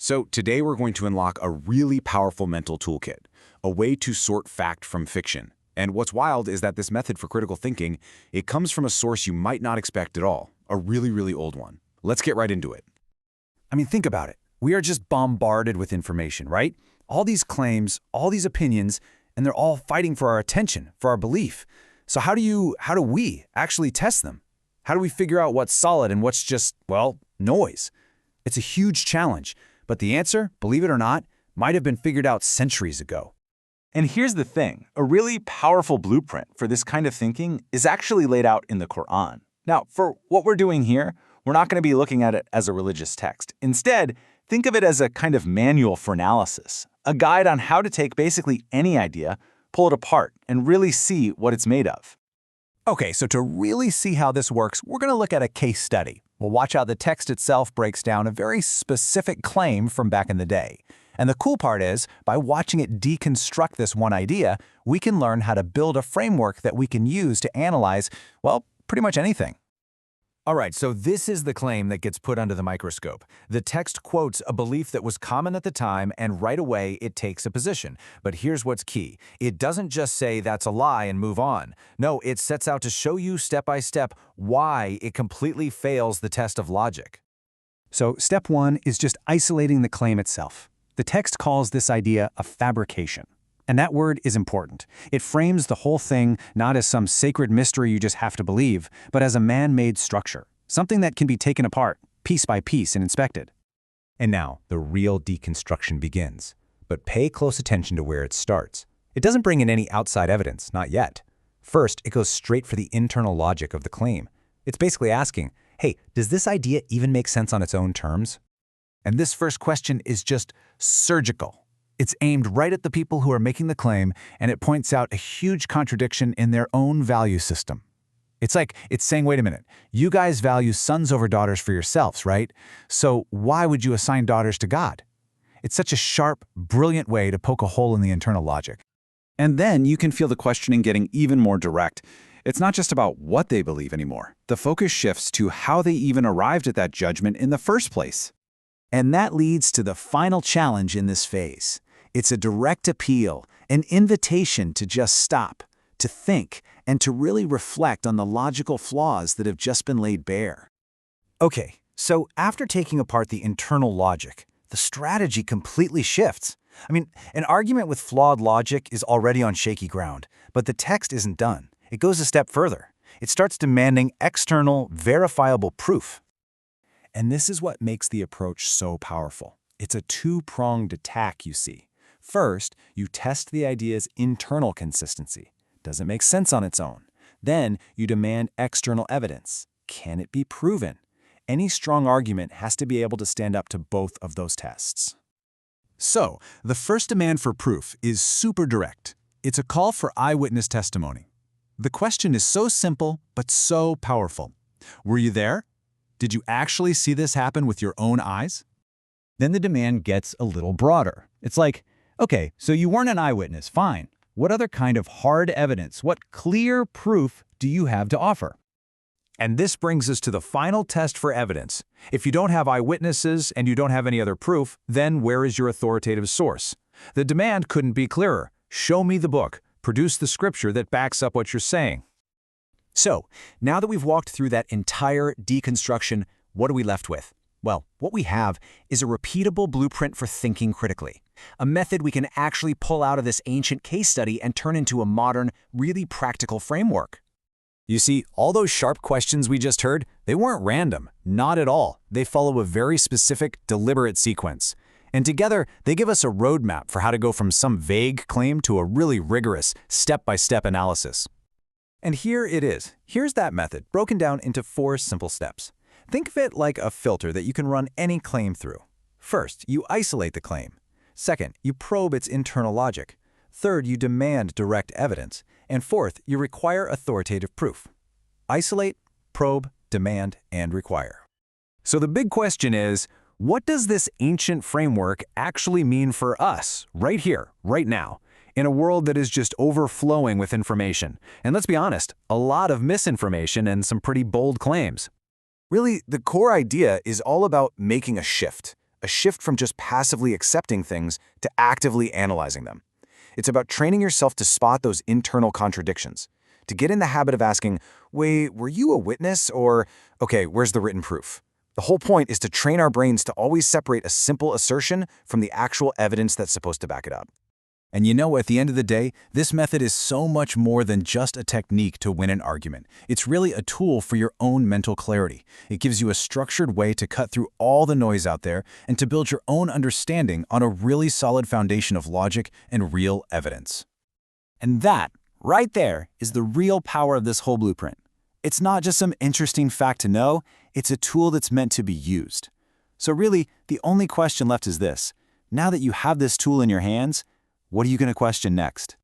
So today we're going to unlock a really powerful mental toolkit, a way to sort fact from fiction. And what's wild is that this method for critical thinking, it comes from a source you might not expect at all, a really, really old one. Let's get right into it. I mean, think about it. We are just bombarded with information, right? All these claims, all these opinions, and they're all fighting for our attention, for our belief. So how do we actually test them? How do we figure out what's solid and what's just, well, noise? It's a huge challenge, but the answer, believe it or not, might have been figured out centuries ago. And here's the thing, a really powerful blueprint for this kind of thinking is actually laid out in the Quran. Now, for what we're doing here, we're not going to be looking at it as a religious text. Instead, think of it as a kind of manual for analysis, a guide on how to take basically any idea, pull it apart, and really see what it's made of. Okay, so to really see how this works, we're going to look at a case study. We'll watch how the text itself breaks down a very specific claim from back in the day. And the cool part is, by watching it deconstruct this one idea, we can learn how to build a framework that we can use to analyze, well, pretty much anything. All right, so this is the claim that gets put under the microscope. The text quotes a belief that was common at the time, and right away it takes a position. But here's what's key. It doesn't just say that's a lie and move on. No, it sets out to show you step by step why it completely fails the test of logic. So step one is just isolating the claim itself. The text calls this idea a fabrication. And that word is important. It frames the whole thing not as some sacred mystery you just have to believe, but as a man-made structure, something that can be taken apart, piece by piece, and inspected. And now, the real deconstruction begins. But pay close attention to where it starts. It doesn't bring in any outside evidence, not yet. First, it goes straight for the internal logic of the claim. It's basically asking, hey, does this idea even make sense on its own terms? And this first question is just surgical. It's aimed right at the people who are making the claim, and it points out a huge contradiction in their own value system. It's saying, wait a minute, you guys value sons over daughters for yourselves, right? So why would you assign daughters to God? It's such a sharp, brilliant way to poke a hole in the internal logic. And then you can feel the questioning getting even more direct. It's not just about what they believe anymore. The focus shifts to how they even arrived at that judgment in the first place. And that leads to the final challenge in this phase. It's a direct appeal, an invitation to just stop, to think, and to really reflect on the logical flaws that have just been laid bare. Okay, so after taking apart the internal logic, the strategy completely shifts. I mean, an argument with flawed logic is already on shaky ground, but the text isn't done. It goes a step further. It starts demanding external, verifiable proof. And this is what makes the approach so powerful. It's a two-pronged attack, you see. First, you test the idea's internal consistency. Does it make sense on its own? Then, you demand external evidence. Can it be proven? Any strong argument has to be able to stand up to both of those tests. So, the first demand for proof is super direct. It's a call for eyewitness testimony. The question is so simple, but so powerful. Were you there? Did you actually see this happen with your own eyes? Then the demand gets a little broader. It's like, okay, so you weren't an eyewitness, fine. What other kind of hard evidence, what clear proof do you have to offer? And this brings us to the final test for evidence. If you don't have eyewitnesses and you don't have any other proof, then where is your authoritative source? The demand couldn't be clearer. Show me the book. Produce the scripture that backs up what you're saying. So, now that we've walked through that entire deconstruction, what are we left with? Well, what we have is a repeatable blueprint for thinking critically, a method we can actually pull out of this ancient case study and turn into a modern, really practical framework. You see, all those sharp questions we just heard, they weren't random, not at all. They follow a very specific, deliberate sequence. And together, they give us a roadmap for how to go from some vague claim to a really rigorous, step-by-step analysis. And here it is. Here's that method, broken down into 4 simple steps. Think of it like a filter that you can run any claim through. First, you isolate the claim. Second, you probe its internal logic. Third, you demand direct evidence. And fourth, you require authoritative proof. Isolate, probe, demand, and require. So the big question is, what does this ancient framework actually mean for us, right here, right now, in a world that is just overflowing with information? And let's be honest, a lot of misinformation and some pretty bold claims. Really, the core idea is all about making a shift a shift from just passively accepting things to actively analyzing them. It's about training yourself to spot those internal contradictions, to get in the habit of asking, wait, were you a witness? Or, okay, where's the written proof? The whole point is to train our brains to always separate a simple assertion from the actual evidence that's supposed to back it up. And you know, at the end of the day, this method is so much more than just a technique to win an argument. It's really a tool for your own mental clarity. It gives you a structured way to cut through all the noise out there and to build your own understanding on a really solid foundation of logic and real evidence. And that, right there, is the real power of this whole blueprint. It's not just some interesting fact to know, it's a tool that's meant to be used. So really, the only question left is this. Now that you have this tool in your hands, what are you going to question next?